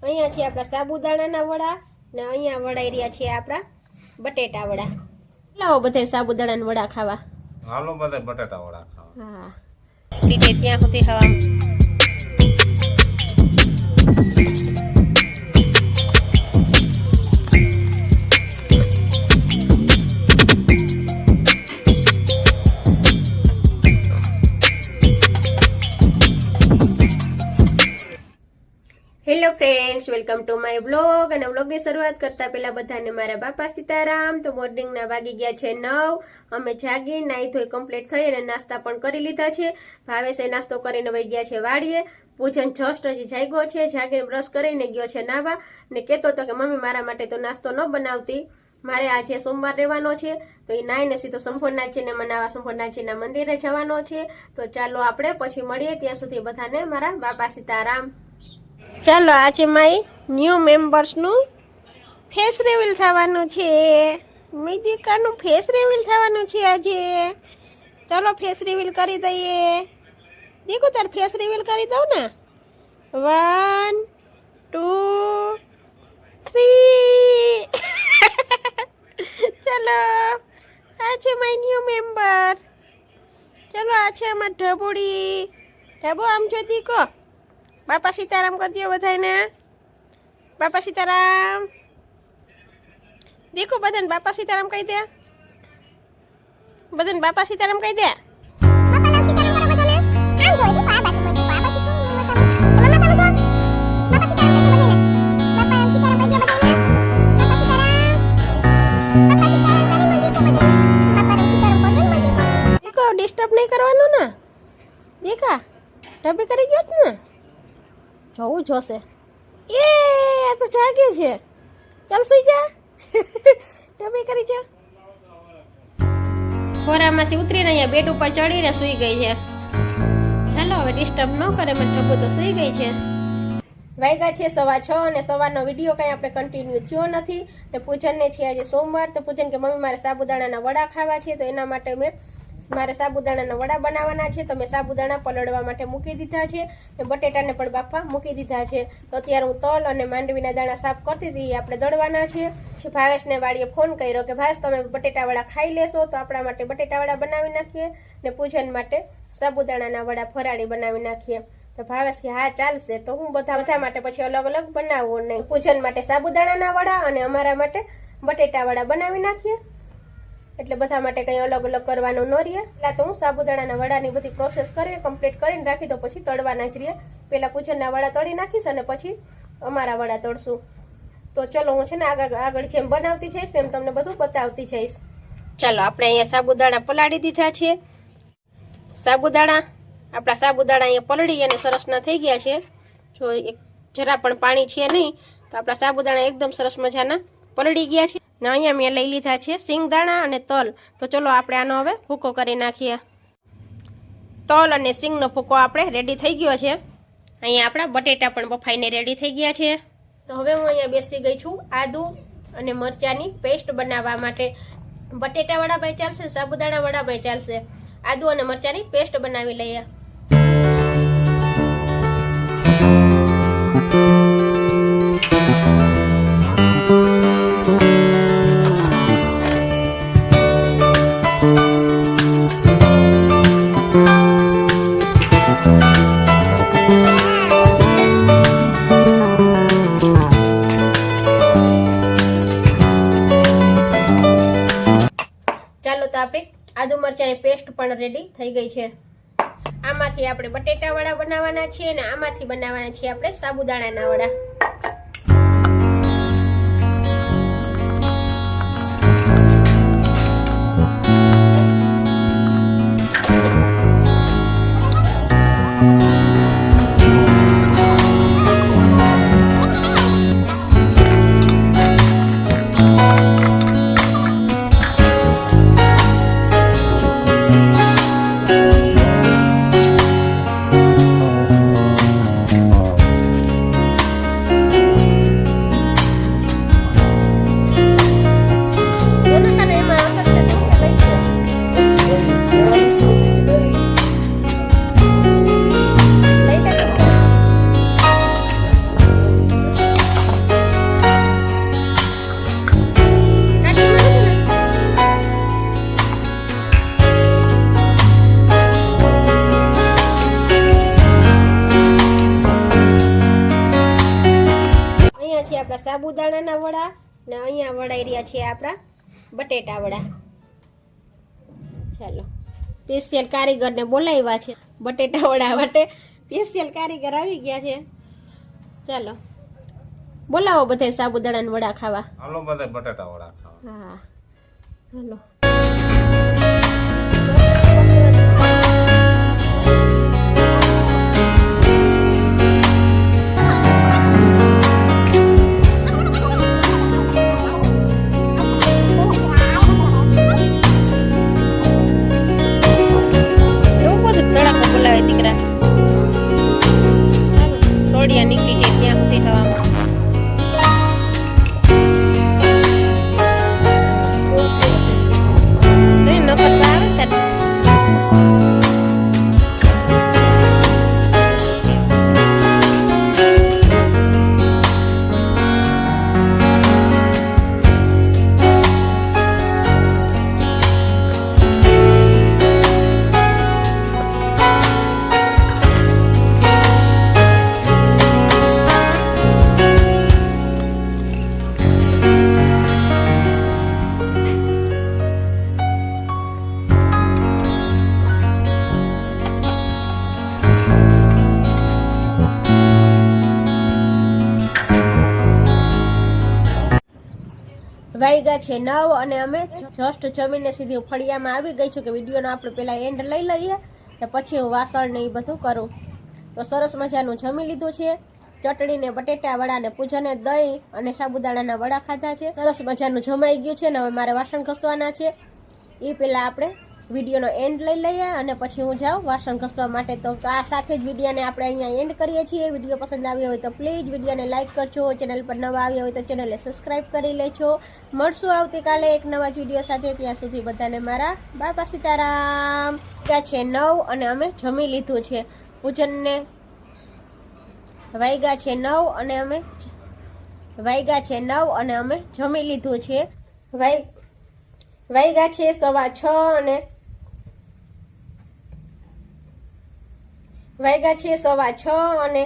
અહીંયા છે આપણા સાબુદાણાના વડા ને અહીંયા વડાઈ રહ્યા છે આપણા બટેટા વડા. લાવો બધે સાબુદાણાના વડા ખાવા. હાલો બધે બટેટા વડા ખાવા. હા દીધે ત્યાં સુધી ખાવા. Hello friends, welcome to my blog. અને બ્લોગની શરૂઆત કરતા પહેલા બધાને મારા બાપા સીતારામ. તો મોર્નિંગના વાગી ગયા છે 9. અમે જાગી નાઈ ધોઈ કમ્પ્લીટ થઈ અને નાસ્તા પણ કરી લીધા છે. ભાવેશે નાસ્તો કરીને વહી ગયા છે વાડીએ. પૂજન જસ્ટ હજી જાગ્યો છે, જાગીને બ્રશ કરીને ગયો છે નાવા ને કહેતો હતો કે મમ્મી મારા માટે તો નાસ્તો ન બનાવતી, મારે આજે સોમવાર રહેવાનો છે. તો એ નાઈને સીધો સંપૂર્ણાજીને મનાવા સંપૂર્ણાજીના મંદિરે જવાનો છે. તો ચાલો આપણે પછી મળીએ, ત્યાં સુધી બધાને મારા બાપા સીતારામ. ચાલો આજે મારી ન્યૂ મેમ્બર્સનું ફેસ રિવીલ થવાનું છે. મિદિકાનું ફેસ રિવીલ થવાનું છે આજે. ચાલો ફેસ રિવીલ કરી દઈએ. દીકુ તાર ફેસ રિવીલ કરી દઉં ને. 1 2 3 ચાલો આ છે મારી ન્યૂ મેમ્બર. ચાલો આ છે અમાર ઢબુડી. ઢબુ આમ જો દીકો. બાપા સીતારામ કરી દો બધાને. બાપા સીતારામ. દેખો બધાને બાપા સીતારામ કહી દે. બધાને બાપા સીતારામ કહી દે. દેખો ડિસ્ટર્બ નહીં કરવાનું ને. દેખા ઢબી કરી ગયો ને. જોવું જોશે. એ આ તો જાગે છે. ચાલ સુઈ જા. તમે કરી જા. ખોરામાંથી ઉતરીને અહીંયા બેડ ઉપર ચડીને સુઈ ગઈ છે. ચાલો હવે ડિસ્ટર્બ ન કરે મને. ઢબુ તો સુઈ ગઈ છે. વાગ્યા છે 6:15 અને સવારનો વિડીયો કંઈ આપણે કન્ટિન્યુ થયો નથી. ને પૂજનને છે આજે સોમવાર. તો પૂજન કે મમ્મી મારે સાબુદાણાના વડા ખાવા છે. તો એના માટે મારે સાબુદાણાના વડા બનાવવાના છે. તો મેં સાબુદાણા પલળવા માટે મૂકી દીધા છે ને બટેટાને પણ બાફવા મૂકી દીધા છે. તો અત્યારે હું તલ અને માંડવીના દાણા સાફ કરતી હતી, આપણે દળવાના છે. પછી ભાવેશને વાડીએ ફોન કર્યો કે ભાવેશ તમે બટેટા વડા ખાઈ લેશો, તો આપણા માટે બટેટા વડા બનાવી નાખીએ ને પૂજન માટે સાબુદાણાના વડા ફરાળી બનાવી નાખીએ. તો ભાવેશ કે હા ચાલશે. તો હું બધા માટે પછી અલગ અલગ બનાવવું નહીં. પૂજન માટે સાબુદાણાના વડા અને અમારા માટે બટેટા વડા બનાવી નાખીએ. એટલે બધા માટે કંઈ અલગ અલગ કરવાનું ન રહે. પહેલાં તો હું સાબુદાણાના વડાની બધી પ્રોસેસ કરી કમ્પ્લીટ કરીને રાખી દો, પછી તળવાના જ રહે. પહેલાં પૂજનના વડા તળી નાખીશ અને પછી અમારા વડા તળશું. તો ચલો હું છે ને આગળ જેમ બનાવતી જઈશ ને એમ તમને બધું બતાવતી જઈશ. ચાલો આપણે અહીંયા સાબુદાણા પલાળી દીધા છે. આપણા સાબુદાણા અહીંયા પલળી અને સરસના થઈ ગયા છે. જો એક જરા પણ પાણી છે નહીં, તો આપણા સાબુદાણા એકદમ સરસ મજાના પલળી ગયા છે. ને અહીંયા મેં લઈ લીધા છે સિંગદાણા અને તલ. તો ચલો આપણે આનો હવે ભૂકો કરી નાખીએ. તલ અને સિંગનો ભૂકો આપણે રેડી થઈ ગયો છે. અહીંયા આપણા બટેટા પણ બફાઈને રેડી થઈ ગયા છે. તો હવે હું અહીંયા બેસી ગઈ છું આદુ અને મરચાંની પેસ્ટ બનાવવા માટે. બટેટા વડા ભાઈ ચાલશે, સાબુદાણા વડા ભાઈ ચાલશે. આદુ અને મરચાંની પેસ્ટ બનાવી લઈએ. ચાલો તો આપણે આદુ મરચાંની પેસ્ટ પણ રેડી થઈ ગઈ છે. આમાંથી આપણે બટેટા વડા બનાવવાના છે અને આમાંથી બનાવવાના છે આપણે સાબુદાણાના વડા. છે આપણા સાબુદાણાના વડા ને અહીંયા વડાઈ રહ્યા છે આપણા બટેટા વડા. ચાલો સ્પેશિયલ કારીગરને બોલાવ્યા છે બટેટા વડા માટે. સ્પેશિયલ કારીગર આવી ગયા છે. ચાલો બોલાવો બધા સાબુદાણાના વડા ખાવા. હાલો બધા બટાટા વડા ખાવા. હા હાલો. દીકરા સોડિયા નીકળી જાય ત્યાં સુધી હવામાં. વાગ્યા છે 9 અને અમે જસ્ટ જમીને સીધી ફળિયામાં આવી ગઈ છું કે વિડીયોનો આપણે પહેલા એન્ડ લઈ લઈએ ને પછી હું વાસણ ને એ બધું કરું. તો સરસ મજાનું જમી લીધું છે. ચટણી ને બટેટા વડા ને પૂજાને દહીં અને સાબુદાણાના વડા ખાધા છે. સરસ મજાનું જમાઈ ગયું છે ને હવે મારે વાસણ ઘસવાના છે. એ પહેલા આપણે વિડીયોનો એન્ડ લઈ લઈએ અને પછી હું જાઉં વાસણ ઘસવા માટે. તો આ સાથે જ વિડીયોને આપણે અહીંયા એન્ડ કરીએ છીએ. વિડીયો પસંદ આવ્યો હોય તો પ્લીઝ વિડીયોને લાઇક કરજો. ચેનલ પર નવા આવ્યા હોય તો ચેનલને સબસ્ક્રાઈબ કરી લેજો. મળશું આવતીકાલે એક નવા વિડીયો સાથે. ત્યાં સુધી બધાને મારા બાપા સીતારામ. ત્યાં છે 9 અને અમે જમી લીધું છે. પૂજનને વાગ્યા છે 9 અને અમે જમી લીધું છે. વાગ્યા છે 6:15 અને વાગ્યા છે 6:15 અને